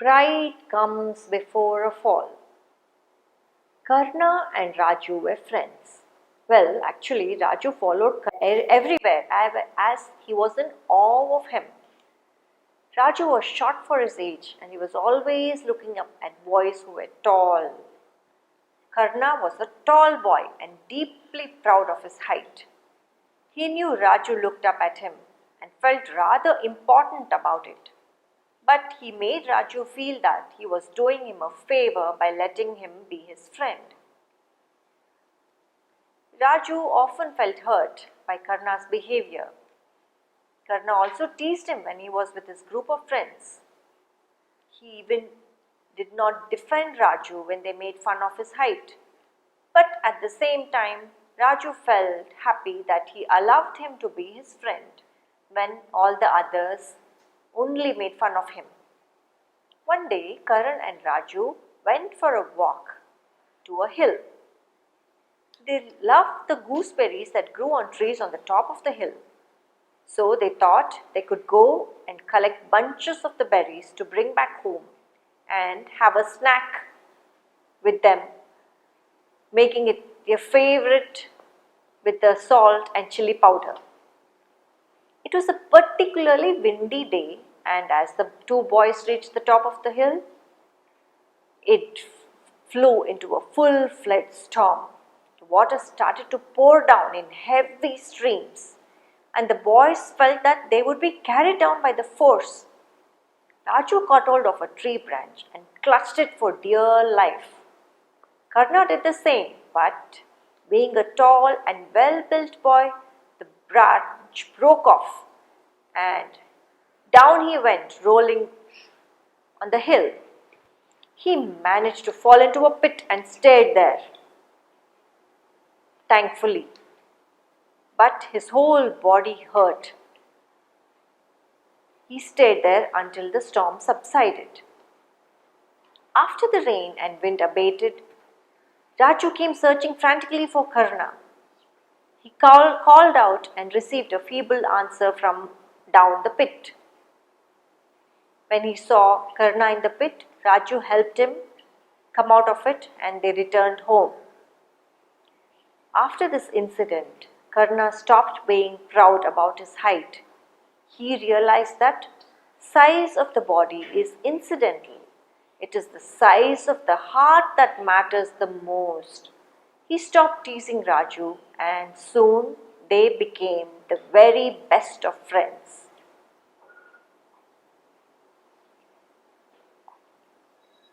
Pride comes before a fall. Karna and Raju were friends. Well, actually, Raju followed Karna everywhere as he was in awe of him. Raju was short for his age and he was always looking up at boys who were tall. Karna was a tall boy and deeply proud of his height. He knew Raju looked up at him and felt rather important about it. But he made Raju feel that he was doing him a favor by letting him be his friend. Raju often felt hurt by Karna's behavior. Karna also teased him when he was with his group of friends. He even did not defend Raju when they made fun of his height. But at the same time, Raju felt happy that he allowed him to be his friend when all the others only made fun of him. One day, Karan and Raju went for a walk to a hill. They loved the gooseberries that grew on trees on the top of the hill. So they thought they could go and collect bunches of the berries to bring back home and have a snack with them, making it their favorite with the salt and chili powder. It was a particularly windy day, and as the two boys reached the top of the hill, it flew into a full-fledged storm. The water started to pour down in heavy streams, and the boys felt that they would be carried down by the force. Raju caught hold of a tree branch and clutched it for dear life. Karna did the same, but being a tall and well-built boy, the branch broke off and down he went, rolling on the hill. He managed to fall into a pit and stayed there, thankfully. But his whole body hurt. He stayed there until the storm subsided. After the rain and wind abated, Raju came searching frantically for Karna. He called out and received a feeble answer from down the pit. When he saw Karna in the pit, Raju helped him come out of it and they returned home. After this incident, Karna stopped being proud about his height. He realized that size of the body is incidental. It is the size of the heart that matters the most. He stopped teasing Raju and soon they became the very best of friends.